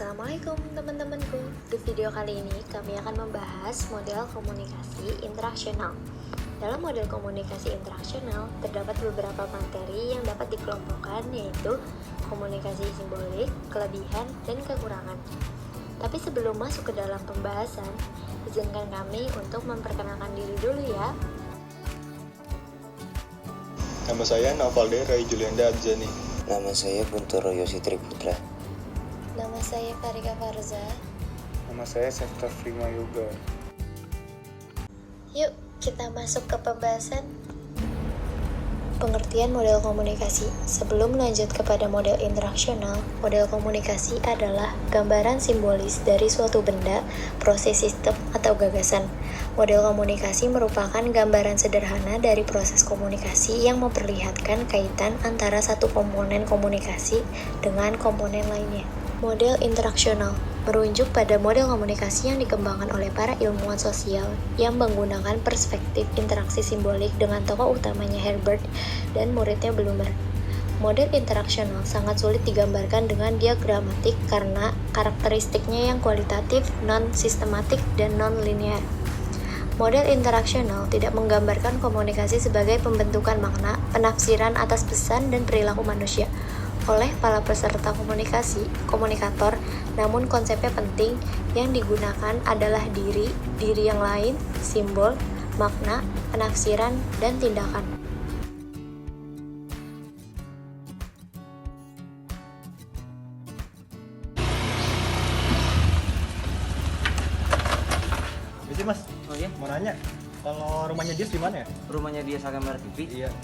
Assalamualaikum teman-temanku. Di video kali ini kami akan membahas model komunikasi interaksional. Dalam model komunikasi interaksional terdapat beberapa materi yang dapat dikelompokkan, yaitu komunikasi simbolik, kelebihan, dan kekurangan. Tapi sebelum masuk ke dalam pembahasan, izinkan kami untuk memperkenalkan diri dulu ya. Nama saya Navalde Rai Julianda Adzani. Nama saya Buntoro Yosi Triputra. Nama saya Karika Farza. Nama saya Sektor Prima Yoga. Yuk, kita masuk ke pembahasan. Pengertian model komunikasi. Sebelum lanjut kepada model interaksional, model komunikasi adalah gambaran simbolis dari suatu benda, proses, sistem, atau gagasan. Model komunikasi merupakan gambaran sederhana dari proses komunikasi yang memperlihatkan kaitan antara satu komponen komunikasi dengan komponen lainnya. Model interaksional merujuk pada model komunikasi yang dikembangkan oleh para ilmuwan sosial yang menggunakan perspektif interaksi simbolik dengan tokoh utamanya Herbert dan muridnya Blumer. Model interaksional sangat sulit digambarkan dengan diagramatik karena karakteristiknya yang kualitatif, non-sistematik, dan non-linear. Model interaksional tidak menggambarkan komunikasi sebagai pembentukan makna, penafsiran atas pesan dan perilaku manusia oleh para peserta komunikasi, komunikator, namun konsepnya penting yang digunakan adalah diri yang lain, simbol, makna, penafsiran, dan tindakan. Bisa mas? Oh iya? Mau nanya, kalau rumahnya dia di mana ya? Rumahnya dia Saga Merah TV? Iya.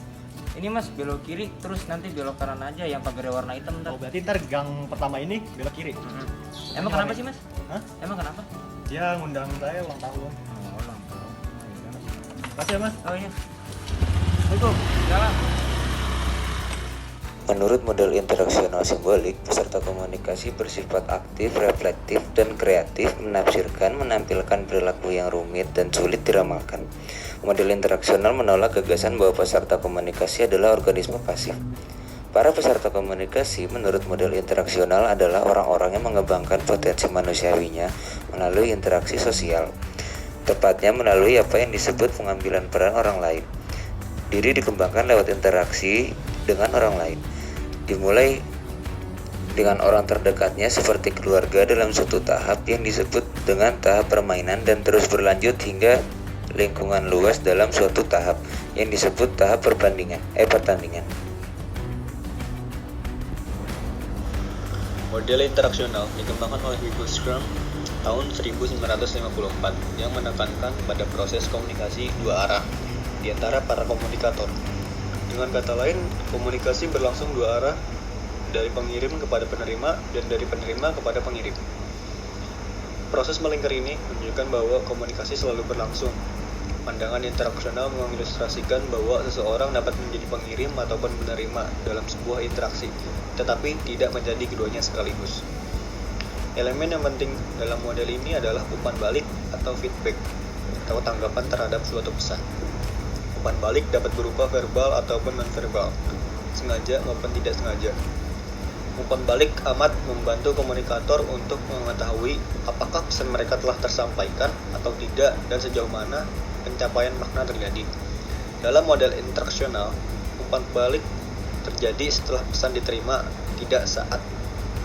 Ini mas belok kiri terus nanti belok kanan aja yang pagarnya warna hitam ntar. Oh berarti ntar gang pertama ini belok kiri. Emang kenapa sih mas? Hah? Emang kenapa? Dia ngundang saya ulang tahun. Oh ulang tahun. Oh, iya, mas. Makasih ya mas. Oh iya. Assalamualaikum. Salam. Menurut model interaksional simbolik, peserta komunikasi bersifat aktif, reflektif, dan kreatif, menafsirkan, menampilkan perilaku yang rumit dan sulit diramalkan. Model interaksional menolak gagasan bahwa peserta komunikasi adalah organisme pasif. Para peserta komunikasi menurut model interaksional adalah orang-orang yang mengembangkan potensi manusiawinya melalui interaksi sosial, tepatnya melalui apa yang disebut pengambilan peran orang lain. Diri dikembangkan lewat interaksi dengan orang lain, dimulai dengan orang terdekatnya seperti keluarga dalam suatu tahap yang disebut dengan tahap permainan dan terus berlanjut hingga lingkungan luas dalam suatu tahap yang disebut tahap pertandingan. Model interaksional dikembangkan oleh Wigglesworth tahun 1954 yang menekankan pada proses komunikasi dua arah di antara para komunikator. Dengan kata lain, komunikasi berlangsung dua arah, dari pengirim kepada penerima dan dari penerima kepada pengirim. Proses melingkar ini menunjukkan bahwa komunikasi selalu berlangsung. Pandangan interaksional mengilustrasikan bahwa seseorang dapat menjadi pengirim ataupun penerima dalam sebuah interaksi, tetapi tidak menjadi keduanya sekaligus. Elemen yang penting dalam model ini adalah umpan balik atau feedback, atau tanggapan terhadap suatu pesan. Umpan balik dapat berupa verbal ataupun non-verbal, sengaja maupun tidak sengaja. Umpan balik amat membantu komunikator untuk mengetahui apakah pesan mereka telah tersampaikan atau tidak dan sejauh mana pencapaian makna terjadi. Dalam model interaksional, umpan balik terjadi setelah pesan diterima, tidak saat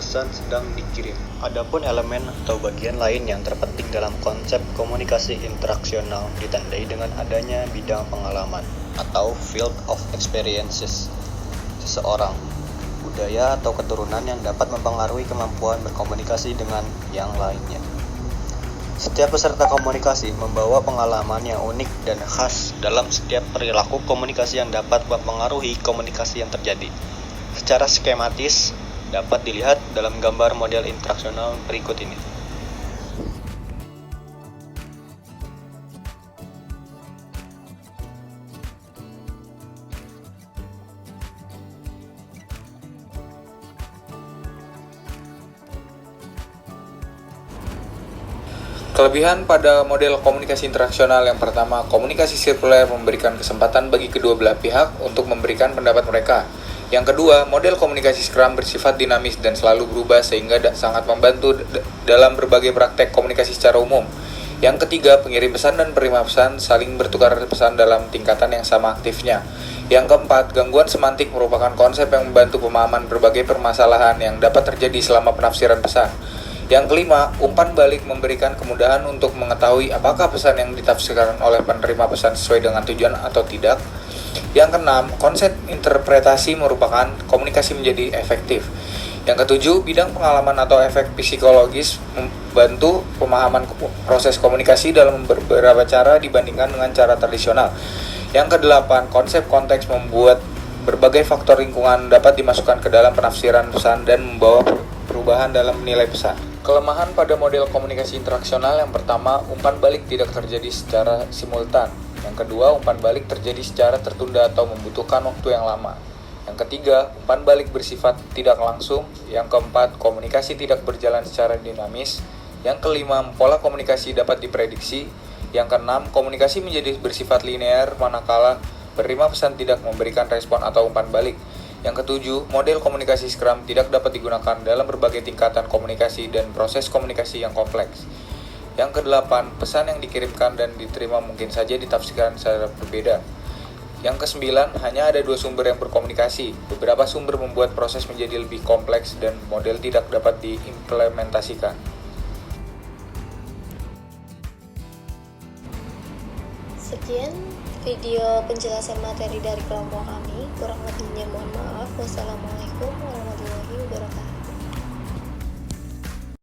pesan sedang dikirim. Adapun elemen atau bagian lain yang terpenting dalam konsep komunikasi interaksional ditandai dengan adanya bidang pengalaman atau field of experiences seseorang, budaya atau keturunan yang dapat mempengaruhi kemampuan berkomunikasi dengan yang lainnya. Setiap peserta komunikasi membawa pengalaman yang unik dan khas dalam setiap perilaku komunikasi yang dapat mempengaruhi komunikasi yang terjadi. Secara skematis dapat dilihat dalam gambar model interaksional berikut ini. Kelebihan pada model komunikasi interaksional yang pertama, komunikasi sirkuler memberikan kesempatan bagi kedua belah pihak untuk memberikan pendapat mereka. Yang kedua, model komunikasi Scrum bersifat dinamis dan selalu berubah sehingga sangat membantu dalam berbagai praktek komunikasi secara umum. Yang ketiga, pengirim pesan dan penerima pesan saling bertukar pesan dalam tingkatan yang sama aktifnya. Yang keempat, gangguan semantik merupakan konsep yang membantu pemahaman berbagai permasalahan yang dapat terjadi selama penafsiran pesan. Yang kelima, umpan balik memberikan kemudahan untuk mengetahui apakah pesan yang ditafsirkan oleh penerima pesan sesuai dengan tujuan atau tidak. Yang keenam, konsep interpretasi merupakan komunikasi menjadi efektif. Yang ketujuh, bidang pengalaman atau efek psikologis membantu pemahaman proses komunikasi dalam beberapa cara dibandingkan dengan cara tradisional. Yang kedelapan, konsep konteks membuat berbagai faktor lingkungan dapat dimasukkan ke dalam penafsiran pesan dan membawa perubahan dalam menilai pesan. Kelemahan pada model komunikasi interaksional yang pertama, umpan balik tidak terjadi secara simultan. Yang kedua, umpan balik terjadi secara tertunda atau membutuhkan waktu yang lama. Yang ketiga, umpan balik bersifat tidak langsung. Yang keempat, komunikasi tidak berjalan secara dinamis. Yang kelima, pola komunikasi dapat diprediksi. Yang keenam, komunikasi menjadi bersifat linear manakala penerima pesan tidak memberikan respon atau umpan balik. Yang ketujuh, model komunikasi Scrum tidak dapat digunakan dalam berbagai tingkatan komunikasi dan proses komunikasi yang kompleks. Yang kedelapan, pesan yang dikirimkan dan diterima mungkin saja ditafsirkan secara berbeda. Yang kesembilan, hanya ada 2 sumber yang berkomunikasi. Beberapa sumber membuat proses menjadi lebih kompleks dan model tidak dapat diimplementasikan. Sekian video penjelasan materi dari kelompok kami. Kurang lebihnya mohon maaf. Wassalamualaikum warahmatullahi wabarakatuh.